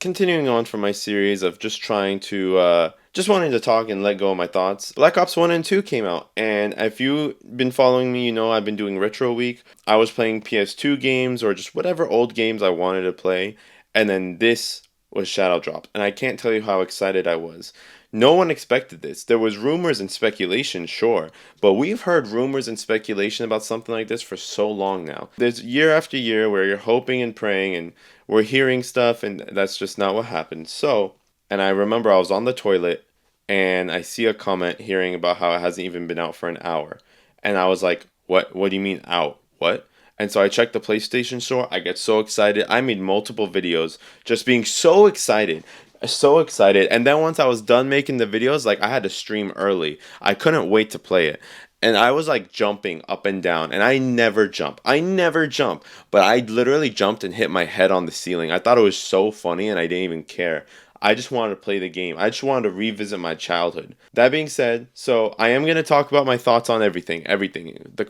continuing on from my series of just trying to just wanting to talk and let go of my thoughts. Black Ops 1 and 2 came out, and if you've been following me, you know I've been doing Retro Week. I was playing PS2 games or just whatever old games I wanted to play, and then this was Shadow Drop, and I can't tell you how excited I was. No one expected this. There was rumors and speculation, sure, but we've heard rumors and speculation about something like this for so long now. There's year after year where you're hoping and praying and we're hearing stuff, and that's just not what happened. So, and I remember I was on the toilet and I see a comment hearing about how it hasn't even been out for an hour. And I was like, what do you mean out? What? And so I checked the PlayStation Store. I get so excited. I made multiple videos just being so excited. So excited. And then once I was done making the videos, like I had to stream early. I couldn't wait to play it. And I was like jumping up and down. And I never jump. I never jump. But I literally jumped and hit my head on the ceiling. I thought it was so funny and I didn't even care. I just wanted to play the game. I just wanted to revisit my childhood. That being said, so I am going to talk about my thoughts on everything,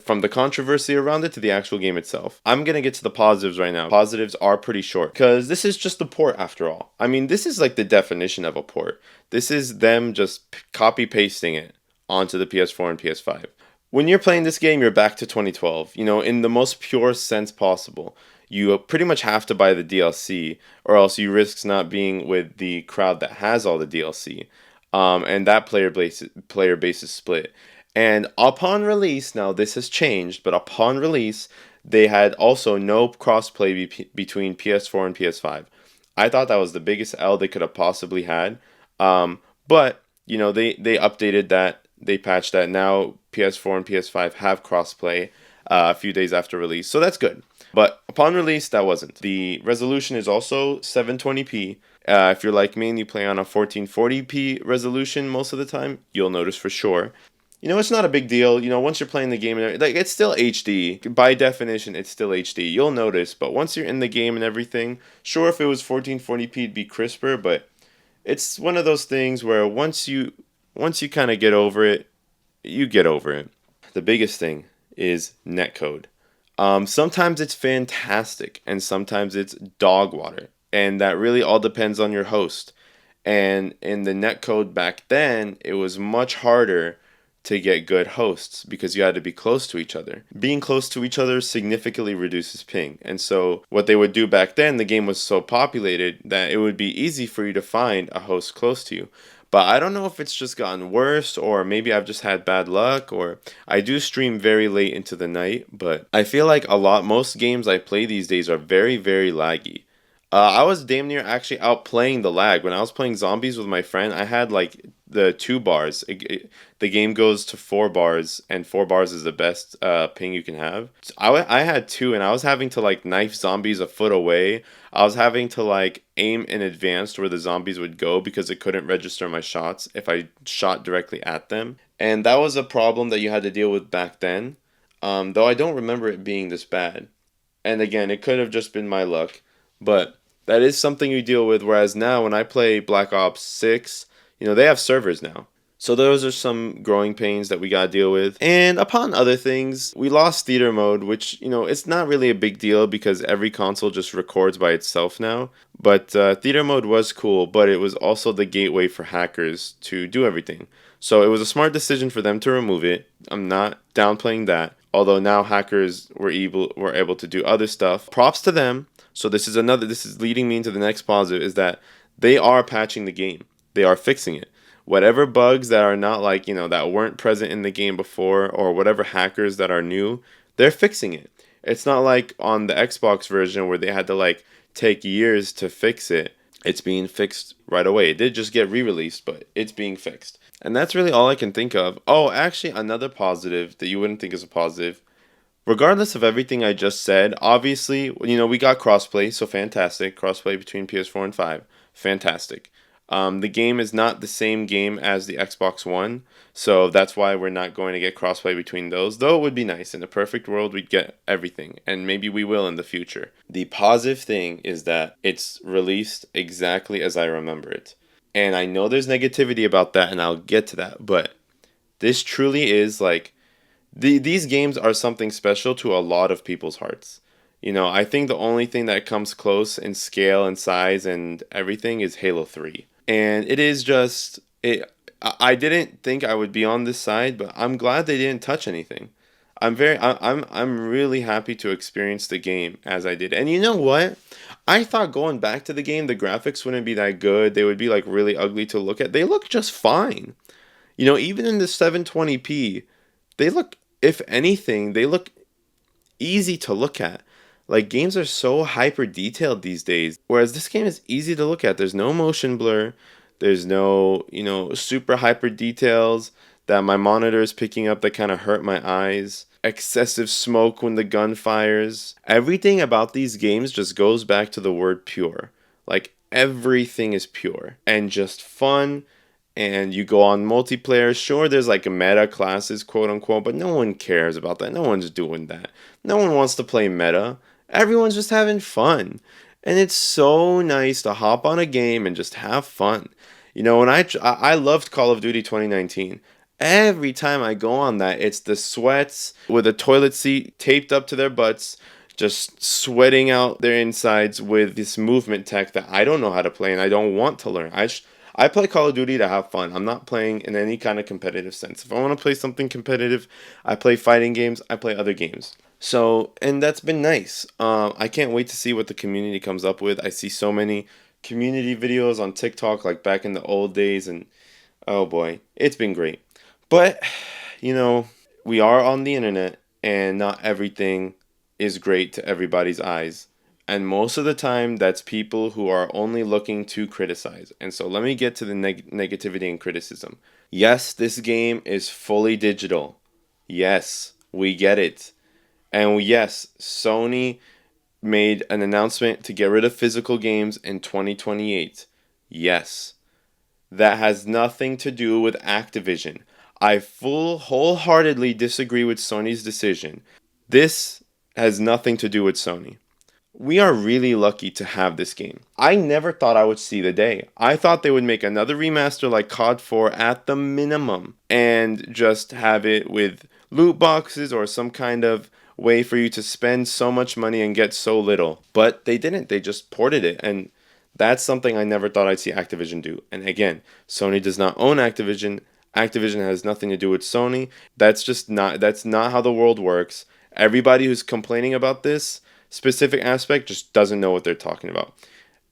from the controversy around it to the actual game itself. I'm going to get to the positives right now. Positives are pretty short because this is just a port after all. I mean, this is like the definition of a port. This is them just copy pasting it onto the PS4 and PS5. When you're playing this game, you're back to 2012, in the most pure sense possible. You pretty much have to buy the DLC, or else you risk not being with the crowd that has all the DLC. And that player base is split. And upon release, now this has changed, but upon release, they had also no crossplay between PS4 and PS5. I thought that was the biggest L they could have possibly had. But they updated that. They patched that. Now PS4 and PS5 have crossplay a few days after release, so that's good. But upon release, that wasn't. The resolution is also 720p. If you're like me and you play on a 1440p resolution most of the time, you'll notice for sure. It's not a big deal. Once you're playing the game, like it's still HD. By definition, it's still HD. You'll notice, but once you're in the game and everything, sure, if it was 1440p, it'd be crisper, but it's one of those things where once you kind of get over it, you get over it. The biggest thing is netcode. Sometimes it's fantastic, and sometimes it's dog water, and that really all depends on your host. And in the netcode back then, it was much harder to get good hosts because you had to be close to each other. Being close to each other significantly reduces ping. And so what they would do back then, the game was so populated that it would be easy for you to find a host close to you. But I don't know if it's just gotten worse, or maybe I've just had bad luck, or I do stream very late into the night, but I feel like most games I play these days are very, very laggy. I was damn near actually outplaying the lag. When I was playing zombies with my friend, I had like the 2 bars. The game goes to 4 bars, and 4 bars is the best ping you can have. So I had two, and I was having to like knife zombies a foot away. I was having to like aim in advance to where the zombies would go because it couldn't register my shots if I shot directly at them. And that was a problem that you had to deal with back then, though I don't remember it being this bad. And again, it could have just been my luck, but that is something you deal with. Whereas now, when I play Black Ops 6, they have servers now. So those are some growing pains that we gotta deal with. And upon other things, we lost theater mode, which, it's not really a big deal because every console just records by itself now. But theater mode was cool, but it was also the gateway for hackers to do everything. So it was a smart decision for them to remove it. I'm not downplaying that. Although now hackers were able to do other stuff. Props to them. So this is leading me into the next positive, is that they are patching the game. They are fixing it. Whatever bugs that are not like, that weren't present in the game before, or whatever hackers that are new, they're fixing it. It's not like on the Xbox version where they had to like take years to fix it. It's being fixed right away. It did just get re-released, but it's being fixed. And that's really all I can think of. Oh, actually, another positive that you wouldn't think is a positive. Regardless of everything I just said, obviously, we got crossplay, so fantastic. Crossplay between PS4 and 5, fantastic. The game is not the same game as the Xbox One, so that's why we're not going to get crossplay between those. Though it would be nice. In a perfect world, we'd get everything, and maybe we will in the future. The positive thing is that it's released exactly as I remember it. And I know there's negativity about that, and I'll get to that, but this truly is like these games are something special to a lot of people's hearts. I think the only thing that comes close in scale and size and everything is Halo 3. And it is just it I didn't think I would be on this side, but I'm glad they didn't touch anything. I'm really happy to experience the game as I did. And you know what? I thought going back to the game, the graphics wouldn't be that good. They would be like really ugly to look at. They look just fine. Even in the 720p, they look, if anything, they look easy to look at. Like games are so hyper detailed these days, whereas this game is easy to look at. There's no motion blur, there's no, super hyper details that my monitor is picking up that kind of hurt my eyes. Excessive smoke when the gun fires. Everything about these games just goes back to the word pure. Like everything is pure and just fun, and you go on multiplayer. Sure, there's like meta classes, quote unquote, but no one cares about that. No one's doing that. No one wants to play meta. Everyone's just having fun. And it's so nice to hop on a game and just have fun. When I loved Call of Duty 2019. Every time I go on that, it's the sweats with a toilet seat taped up to their butts, just sweating out their insides with this movement tech that I don't know how to play and I don't want to learn. I play Call of Duty to have fun. I'm not playing in any kind of competitive sense. If I want to play something competitive, I play fighting games, I play other games. So, and that's been nice. I can't wait to see what the community comes up with. I see so many community videos on TikTok like back in the old days, and oh boy, it's been great. But, you know, we are on the internet, and not everything is great to everybody's eyes. And most of the time, that's people who are only looking to criticize. And so let me get to the negativity and criticism. Yes, this game is fully digital. Yes, we get it. And yes, Sony made an announcement to get rid of physical games in 2028. Yes. That has nothing to do with Activision. I wholeheartedly disagree with Sony's decision. This has nothing to do with Sony. We are really lucky to have this game. I never thought I would see the day. I thought they would make another remaster like COD 4 at the minimum and just have it with loot boxes or some kind of way for you to spend so much money and get so little. But they didn't. They just ported it, and that's something I never thought I'd see Activision do. And again, Sony does not own Activision. Activision has nothing to do with Sony. That's not how the world works. Everybody who's complaining about this specific aspect just doesn't know what they're talking about.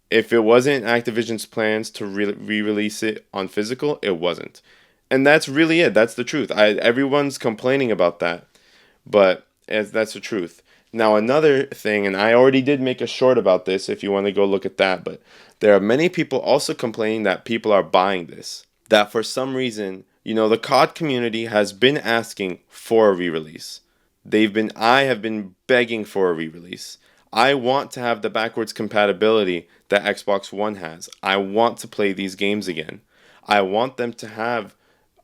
If it wasn't Activision's plans to re-release it on physical, it wasn't. And that's really it. That's the truth. Everyone's complaining about that, but that's the truth. Now another thing, and I already did make a short about this if you want to go look at that, but there are many people also complaining that people are buying this. That for some reason, the COD community has been asking for a re-release. I have been begging for a re-release. I want to have the backwards compatibility that Xbox One has. I want to play these games again. I want them to have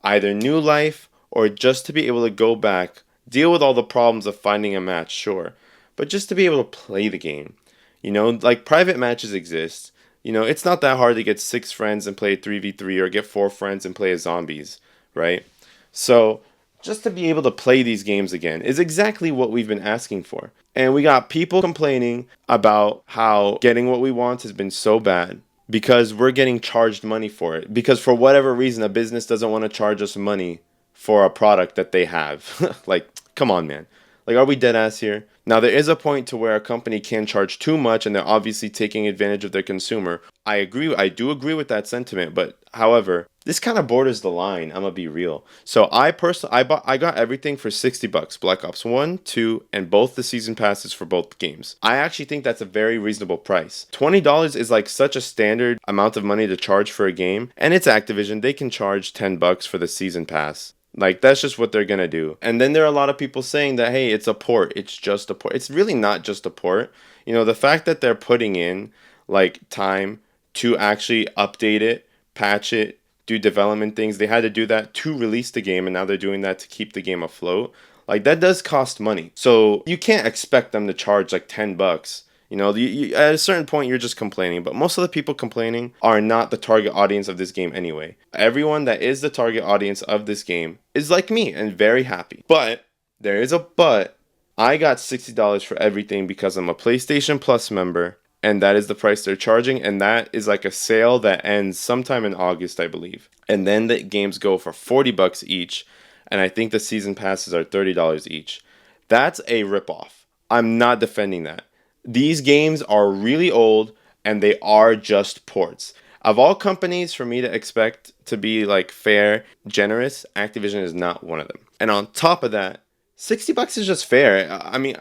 either new life or just to be able to go back, deal with all the problems of finding a match, sure, but just to be able to play the game. Like private matches exist. It's not that hard to get 6 friends and play 3v3 or get 4 friends and play as zombies, right? So just to be able to play these games again is exactly what we've been asking for. And we got people complaining about how getting what we want has been so bad because we're getting charged money for it. Because for whatever reason, a business doesn't want to charge us money for a product that they have. Like, come on, man. Like, are we dead ass here? Now, there is a point to where a company can charge too much and they're obviously taking advantage of their consumer. I do agree with that sentiment, but however, this kind of borders the line. I'm gonna be real. So I got everything for $60. Black Ops 1, 2, and both the season passes for both games. I actually think that's a very reasonable price. $20 is like such a standard amount of money to charge for a game, and it's Activision. They can charge $10 for the season pass. Like, that's just what they're gonna do. And then there are a lot of people saying that, hey, it's a port. It's just a port. It's really not just a port. The fact that they're putting in, like, time to actually update it, patch it, do development things. They had to do that to release the game, and now they're doing that to keep the game afloat. Like, that does cost money. So you can't expect them to charge, like, $10. At a certain point, you're just complaining. But most of the people complaining are not the target audience of this game anyway. Everyone that is the target audience of this game is like me and very happy. But there is a but. I got $60 for everything because I'm a PlayStation Plus member, and that is the price they're charging, and that is like a sale that ends sometime in August, I believe. And then the games go for $40 each, and I think the season passes are $30 each. That's a ripoff. I'm not defending that. These games are really old and they are just ports. Of all companies for me to expect to be like fair, generous, Activision is not one of them. And on top of that, $60 is just fair. I mean,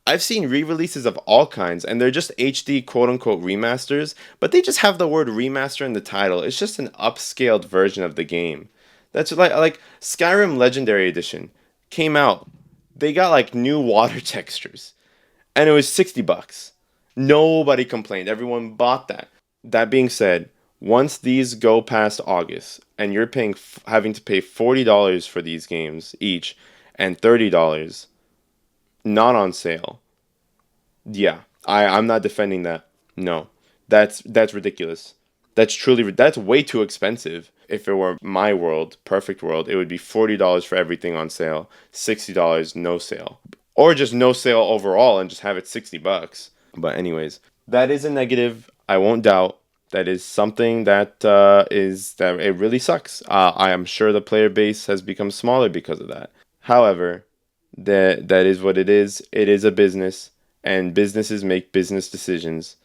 I've seen re-releases of all kinds, and they're just HD quote unquote remasters, but they just have the word remaster in the title. It's just an upscaled version of the game. That's like Skyrim Legendary Edition came out. They got like new water textures, and it was $60. Nobody complained. Everyone bought that. That being said, once these go past August, and you're having to pay $40 for these games each, and $30 not on sale. Yeah, I'm not defending that. No, that's ridiculous. That's way too expensive. If it were my world, perfect world, it would be $40 for everything on sale, $60 no sale, or just no sale overall and just have it $60. But anyways, that is a negative. I won't doubt. That is something that it really sucks. I am sure the player base has become smaller because of that. However, that is what it is. It is a business, and businesses make business decisions,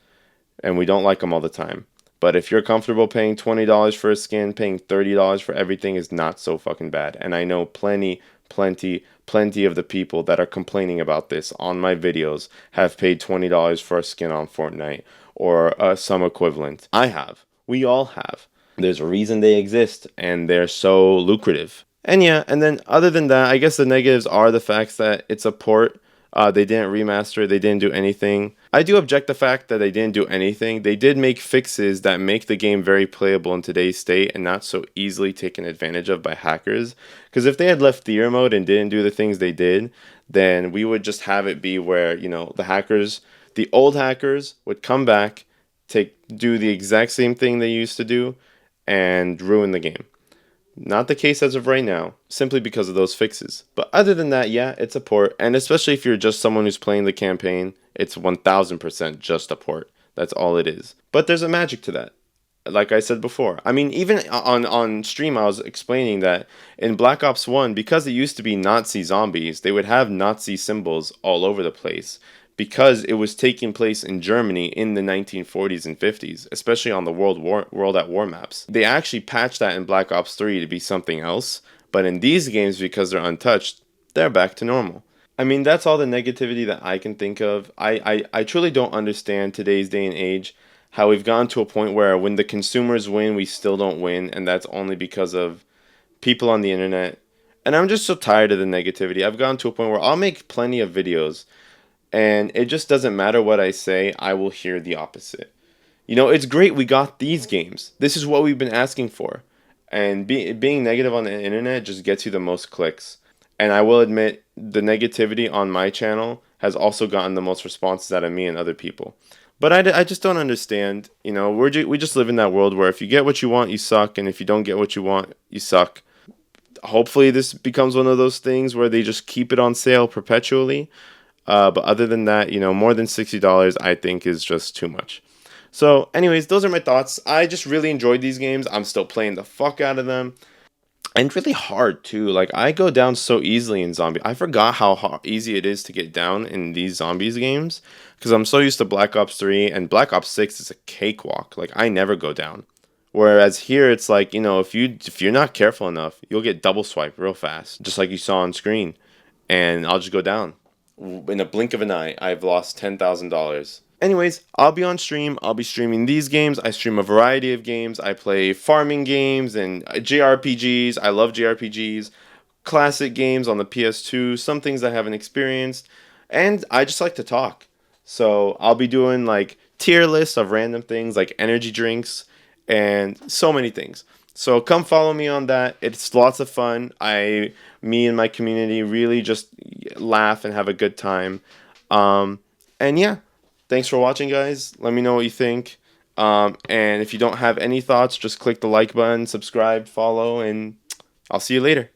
and we don't like them all the time. But if you're comfortable paying $20 for a skin, paying $30 for everything is not so fucking bad. And I know plenty of the people that are complaining about this on my videos have paid $20 for a skin on Fortnite or some equivalent. I have. We all have. There's a reason they exist, and they're so lucrative. And yeah, and then other than that, I guess the negatives are the facts that it's a port. They didn't remaster it. They didn't do anything. I do object the fact that they didn't do anything. They did make fixes that make the game very playable in today's state and not so easily taken advantage of by hackers. Because if they had left theater mode and didn't do the things they did, then we would just have it be where, the old hackers would come back, do the exact same thing they used to do, and ruin the game. Not the case as of right now, simply because of those fixes. But other than that, yeah, it's a port. And especially if you're just someone who's playing the campaign, it's 1000% just a port. That's all it is. But there's a magic to that. Like I said before. I mean, even on stream, I was explaining that in Black Ops 1, because it used to be Nazi zombies, they would have Nazi symbols all over the place, because it was taking place in Germany in the 1940s and 50s, especially on the World at War maps. They actually patched that in Black Ops 3 to be something else, but in these games, because they're untouched, they're back to normal. I mean, that's all the negativity that I can think of. I truly don't understand today's day and age, how we've gotten to a point where when the consumers win, we still don't win, and that's only because of people on the internet. And I'm just so tired of the negativity. I've gotten to a point where I'll make plenty of videos, and it just doesn't matter what I say, I will hear the opposite. It's great we got these games. This is what we've been asking for. And being negative on the internet just gets you the most clicks. And I will admit, the negativity on my channel has also gotten the most responses out of me and other people. But I just don't understand. We just live in that world where if you get what you want, you suck. And if you don't get what you want, you suck. Hopefully this becomes one of those things where they just keep it on sale perpetually. But other than that, more than $60 I think is just too much. So anyways, those are my thoughts. I just really enjoyed these games. I'm still playing the fuck out of them. And really hard too. Like, I go down so easily in zombie. I forgot how easy it is to get down in these zombies games. Because I'm so used to Black Ops 3 and Black Ops 6 is a cakewalk. Like, I never go down. Whereas here it's like, if you're not careful enough, you'll get double swiped real fast. Just like you saw on screen. And I'll just go down. In a blink of an eye, I've lost $10,000. Anyways, I'll be on stream. I'll be streaming these games. I stream a variety of games. I play farming games and JRPGs. I love JRPGs. Classic games on the PS2. Some things I haven't experienced. And I just like to talk. So I'll be doing like tier lists of random things like energy drinks and so many things. So come follow me on that. It's lots of fun. Me and my community really just laugh and have a good time. And yeah, thanks for watching, guys. Let me know what you think. And if you don't have any thoughts, just click the like button, subscribe, follow, and I'll see you later.